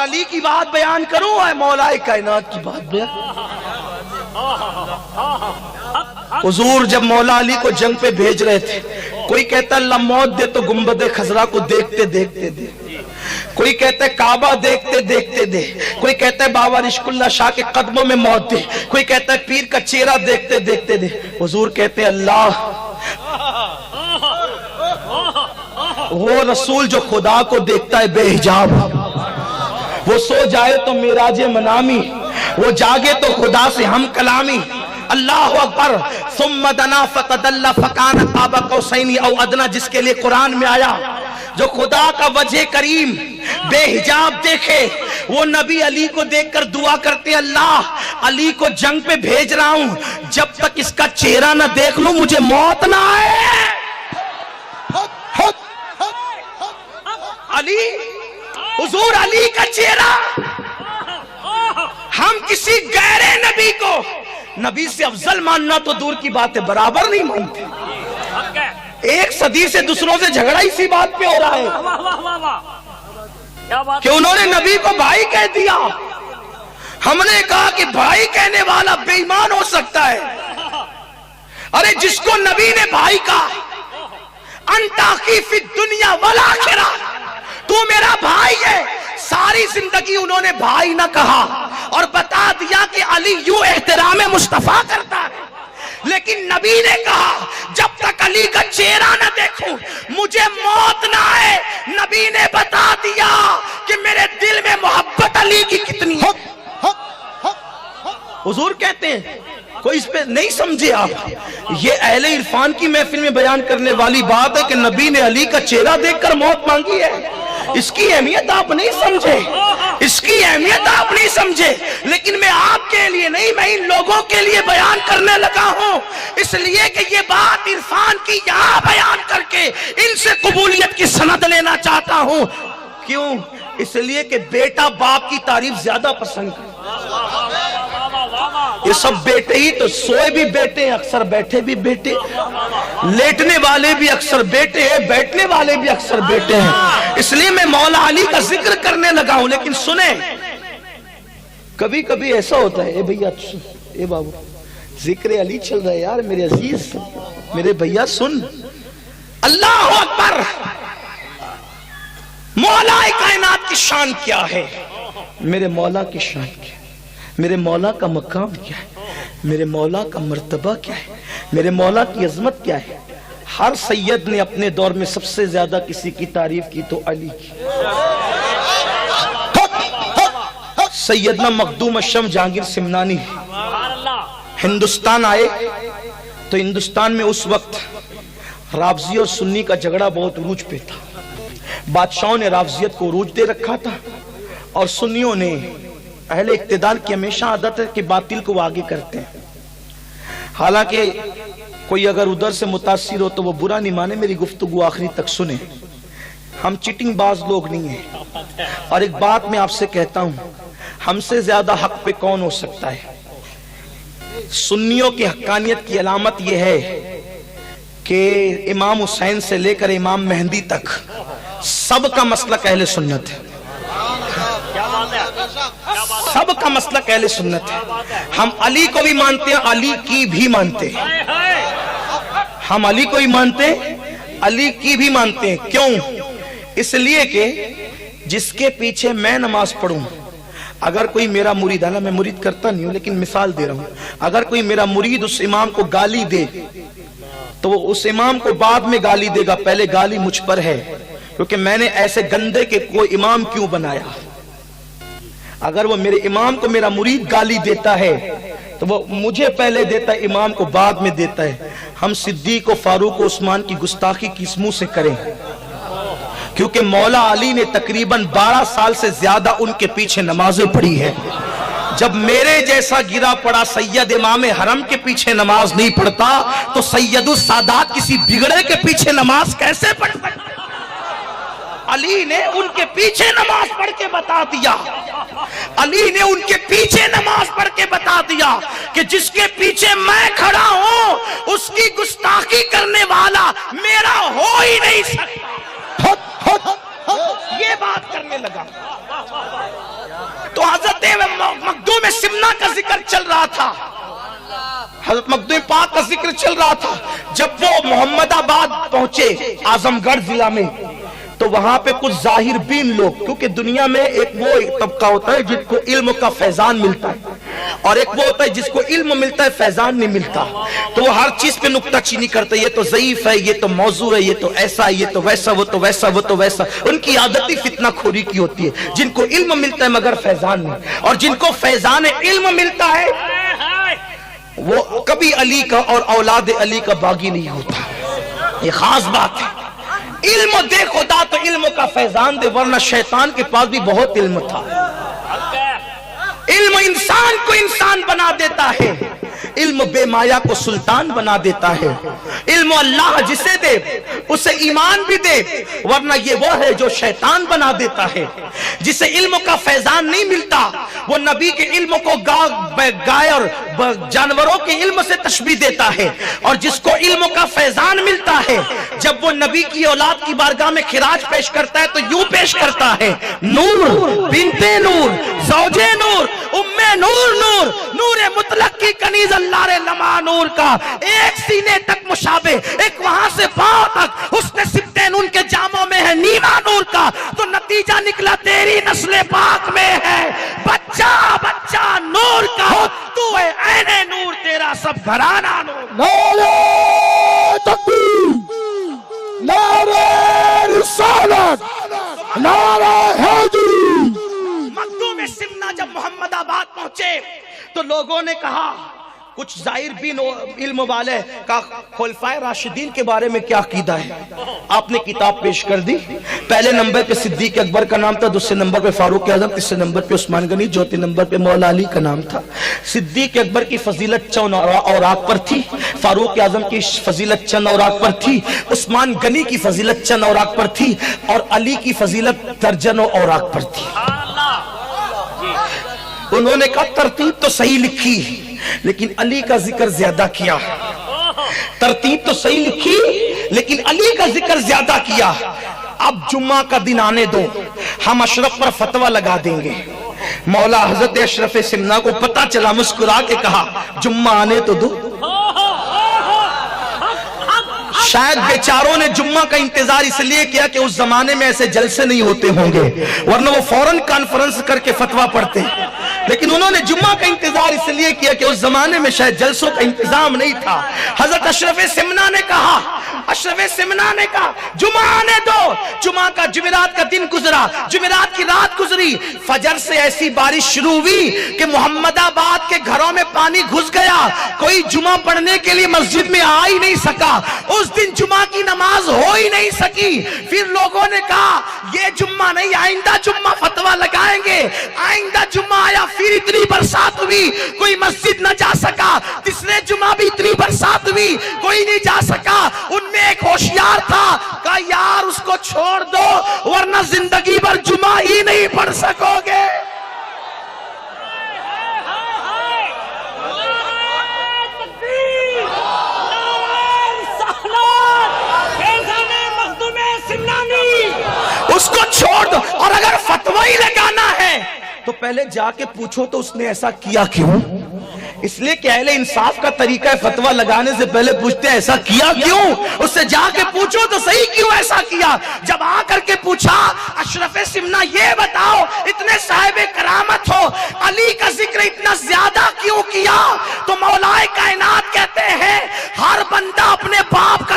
علی کی بات بیان کروں اور مولا کائنات کی بات بیان؟ حضور جب مولا علی کو جنگ پہ بھیج رہے تھے، کوئی کہتا اللہ موت دے تو گنبد خضرا کو دیکھتے دیکھتے دے، کوئی کہتا ہے کعبہ دیکھتے دیکھتے دے، کوئی کہتا ہے بابا رشک اللہ شاہ کے قدموں میں موت دے، کوئی کہتا ہے پیر کا چہرہ دیکھتے دیکھتے دے۔ حضور کہتے ہیں اللہ وہ رسول جو خدا کو دیکھتا ہے بے حجاب، وہ سو جائے تو معراج منامی، وہ جاگے تو خدا سے ہم کلامی۔ اللہ اکبر۔ ثم دنا فتدلی فکان قاب قوسین او ادنی، جس کے لیے قرآن میں آیا جو خدا کا وجہ کریم بے حجاب دیکھے، وہ نبی علی کو دیکھ کر دعا کرتے اللہ علی کو جنگ پہ بھیج رہا ہوں، جب تک اس کا چہرہ نہ دیکھ لوں مجھے موت نہ آئے۔ علی، حضور علی کا چہرہ ہم کسی غیر نبی کو نبی سے افضل ماننا تو دور کی بات ہے، برابر نہیں مانتے۔ ایک صدی سے دوسروں سے جھگڑا اسی بات پہ ہو رہا ہے کہ انہوں نے نبی کو بھائی کہہ دیا۔ ہم نے کہا کہ بھائی کہنے والا بے ایمان ہو سکتا ہے۔ ارے جس کو نبی نے بھائی کہا، انت اخی فی الدنیا والآخرہ، تو میرا بھائی ہے، ساری زندگی انہوں نے بھائی نہ کہا اور بتا دیا کہ علی یوں احترام مصطفیٰ کرتا ہے، لیکن نبی نے کہا جب تک علی کا چہرہ نہ دیکھوں مجھے موت نہ آئے۔ نبی نے بتا دیا کہ میرے دل میں محبت علی کی کتنی ہے۔ حضور کہتے ہیں کوئی اس پہ نہیں سمجھے آپ، یہ اہل عرفان کی محفل میں بیان کرنے والی بات ہے کہ نبی نے علی کا چہرہ دیکھ کر موت مانگی ہے۔ اس کی اہمیت آپ نہیں سمجھے، اس کی اہمیت آپ نہیں سمجھے، لیکن میں آپ کے لیے نہیں، میں ان لوگوں کے لیے بیان کرنے لگا ہوں، اس لیے کہ یہ بات عرفان کی یہاں بیان کر کے ان سے قبولیت کی سند لینا چاہتا ہوں۔ کیوں؟ اس لیے کہ بیٹا باپ کی تعریف زیادہ پسند کرتا ہے۔ یہ سب بیٹے ہی تو، سوئے بھی بیٹے ہیں، اکثر بیٹھے بھی بیٹے، لیٹنے والے بھی اکثر بیٹے ہیں، بیٹھنے والے بھی اکثر بیٹے ہیں۔ اس لیے میں مولا علی کا ذکر کرنے لگا ہوں، لیکن سنیں کبھی کبھی ایسا ہوتا ہے، اے بھیا اے بابو ذکر علی چل رہا ہے یار، میرے عزیز میرے بھیا سن۔ اللہ اکبر۔ مولا کائنات کی شان کیا ہے؟ میرے مولا کی شان کیا ہے؟ میرے مولا کا مقام کیا ہے؟ میرے مولا کا مرتبہ کیا ہے؟ میرے مولا کی عظمت کیا ہے؟ ہر سید نے اپنے دور میں سب سے زیادہ کسی کی تعریف کی تو علی کی۔ سیدنا مخدوم الشم جہانگیر سمنانی ہندوستان آئے تو ہندوستان میں اس وقت رافضی اور سنی کا جھگڑا بہت عروج پہ تھا۔ بادشاہوں نے رافضیت کو عروج دے رکھا تھا اور سنیوں نے، اہل اقتدار کی ہمیشہ عادت ہے کہ باطل کو آگے کرتے ہیں۔ حالانکہ کوئی اگر ادھر سے متاثر ہو تو وہ برا نہیں مانے، میری گفتگو آخری تک سنیں، ہم چیٹنگ باز لوگ نہیں ہیں۔ اور ایک بات میں آپ سے کہتا ہوں، ہم سے زیادہ حق پہ کون ہو سکتا ہے؟ سنیوں کی حقانیت کی علامت یہ ہے کہ امام حسین سے لے کر امام مہدی تک سب کا مسلک اہل سنت ہے، سب کا مسلک اہل سنت ہے۔ ہم علی کو بھی مانتے ہیں، علی کی بھی مانتے ہیں، ہم علی کو بھی مانتے ہیں، علی کی بھی مانتے ہیں۔ کیوں؟ اس لیے کہ جس کے پیچھے میں نماز پڑھوں، اگر کوئی میرا مرید، ہے نا میں مرید کرتا نہیں ہوں لیکن مثال دے رہا ہوں، اگر کوئی میرا مرید اس امام کو گالی دے تو وہ اس امام کو بعد میں گالی دے گا، پہلے گالی مجھ پر ہے، کیونکہ میں نے ایسے گندے کے کوئی امام کیوں بنایا۔ اگر وہ میرے امام کو میرا مرید گالی دیتا ہے تو وہ مجھے پہلے دیتا ہے، امام کو بعد میں دیتا ہے۔ ہم صدیق و فاروق و عثمان کی گستاخی کس منہ سے کریں؟ کیونکہ مولا علی نے تقریباً 12 سال سے زیادہ ان کے پیچھے نمازیں پڑھی ہے۔ جب میرے جیسا گرا پڑا سید امام حرم کے پیچھے نماز نہیں پڑھتا تو سید السادات کسی بگڑے کے پیچھے نماز کیسے پڑھ سکتا؟ علی نے ان کے پیچھے نماز پڑھ کے بتا دیا، علی نے ان کے پیچھے نماز پڑھ کے بتا دیا کہ جس کے پیچھے میں کھڑا ہوں اس کی گستاخی کرنے والا میرا ہو ہی نہیں سکتا۔ یہ بات کرنے لگا۔ حضرت مخدوم سمنا کا ذکر چل رہا تھا، حضرت مخدوم پاک کا ذکر چل رہا تھا، جب وہ محمد آباد پہنچے اعظم گڑھ ضلع میں، تو وہاں پہ کچھ ظاہر بین لوگ، کیونکہ دنیا میں ایک وہ طبقہ ہوتا ہے جس کو علم کا فیضان ملتا ہے، اور ایک وہ ہوتا ہے جس کو علم ملتا ہے فیضان نہیں ملتا، تو وہ ہر چیز پہ نکتہ چینی کرتے، یہ تو ضعیف ہے، یہ تو موضوع ہے، یہ تو ایسا ہے، یہ تو ویسا، وہ تو ویسا، وہ تو ویسا۔ ان کی عادت ہی فتنہ خوری کی ہوتی ہے، جن کو علم ملتا ہے مگر فیضان نہیں، اور جن کو فیضان علم ملتا ہے وہ کبھی علی کا اور اولاد علی کا باغی نہیں ہوتا۔ یہ خاص بات ہے۔ علم دے خدا تو علم کا فیضان دے، ورنہ شیطان کے پاس بھی بہت علم تھا۔ علم انسان کو انسان بنا دیتا ہے، علم بے مایا کو سلطان بنا دیتا ہے۔ علم اللہ جسے دے اسے ایمان بھی دے، ورنہ یہ وہ ہے جو شیطان بنا دیتا ہے۔ جسے علم کا فیضان نہیں ملتا وہ نبی کے علم کو گائے اور جانوروں کے علم سے تشبیہ دیتا ہے، اور جس کو علم کا فیضان ملتا ہے جب وہ نبی کی اولاد کی بارگاہ میں خراج پیش کرتا ہے تو یوں پیش کرتا ہے: نور بنت نور زوجے نور ام نور نور نور مطلق کی کنیز اللہ لما نور کا، ایک سینے تک مشابہ، ایک وہاں سے پاؤں تک حسن سبتین ان کے جاموں میں ہے نیما نور کا، تو نتیجہ نکلا تیری نسل پاک میں ہے بچہ بچہ نور کا، تو ہے عین نور تیرا سب گھرانہ نور۔ نعرہ تکبیر، نعرہ رسالت، نعرہ حیدری۔ مخدوم سمنا جب محمد آباد پہنچے تو لوگوں نے کہا، کچھ ظاہر بین علم والے کا خلفائے راشدین کے بارے میں کیا عقیدہ ہے؟ آپ نے کتاب پیش کر دی۔ پہلے نمبر پہ صدیق اکبر کا نام تھا، دوسرے نمبر پہ فاروق اعظم، تیسرے نمبر پہ عثمان غنی، چوتھے نمبر پہ مولا علی کا نام تھا۔ صدیق اکبر کی فضیلت چند اوراق پر تھی، فاروق اعظم کی فضیلت چند اوراق پر تھی، عثمان غنی کی فضیلت چند اوراق پر تھی، اور علی کی فضیلت درجنوں اوراق پر تھی۔ انہوں نے کہا ترتیب تو صحیح لکھی لیکن علی کا ذکر زیادہ کیا، ترتیب تو صحیح لکھی لیکن علی کا ذکر زیادہ کیا۔ اب جمعہ کا دن آنے دو، ہم اشرف پر فتویٰ لگا دیں گے۔ مولا حضرت اشرف سمنا کو پتہ چلا، مسکرا کے کہا جمعہ آنے تو دو۔ شاید بیچاروں نے جمعہ کا انتظار اس لیے کیا کہ اس زمانے میں ایسے جلسے نہیں ہوتے ہوں گے، ورنہ وہ فوراً کانفرنس کر کے فتویٰ پڑھتے، لیکن انہوں نے جمعہ کا انتظار اس لیے کیا کہ اس زمانے میں شاید جلسوں کا انتظام نہیں تھا۔ حضرت اشرف سمنا نے کہا جمعہ آنے دو۔ جمعہ کا جمعرات کا دن گزرا، جمعرات کی رات گزری، فجر سے ایسی بارش شروع ہوئی کہ محمد آباد کے گھروں میں پانی گھس گیا، کوئی جمعہ پڑھنے کے لیے مسجد میں آ ہی نہیں سکا، اس دن جمعہ کی نماز ہو ہی نہیں سکی۔ پھر لوگوں نے کہا یہ جمعہ نہیں، آئندہ جمعہ فتویٰ لگائیں گے۔ آئندہ جمعہ آیا، پھر اتنی برسات ہوئی کوئی مسجد نہ جا سکا، تیسرے جمعہ بھی اتنی برسات ہوئی کوئی نہیں جا سکا۔ ان میں ایک ہوشیار تھا، کہا یار اس کو چھوڑ دو ورنہ زندگی بھر جمعہ ہی نہیں پڑھ سکو گے۔ اس کو چھوڑ دو، اور اگر فتویٰ ہی لگانا ہے تو پہلے جا کے پوچھو تو اس نے ایسا کیا کیوں؟ اس لیے کہ اہل انصاف کا طریقہ ہے فتویٰ لگانے سے پہلے پوچھتے ہیں ایسا کیا کیوں، اس سے جا کے پوچھو تو صحیح کیوں ایسا کیا۔ جب آ کر کے پوچھا اشرف سمنا یہ بتاؤ اتنے صاحب کرامت ہو علی کا ذکر اتنا زیادہ کیوں کیا، تو مولا کائنات کہتے ہیں ہر بندہ اپنے باپ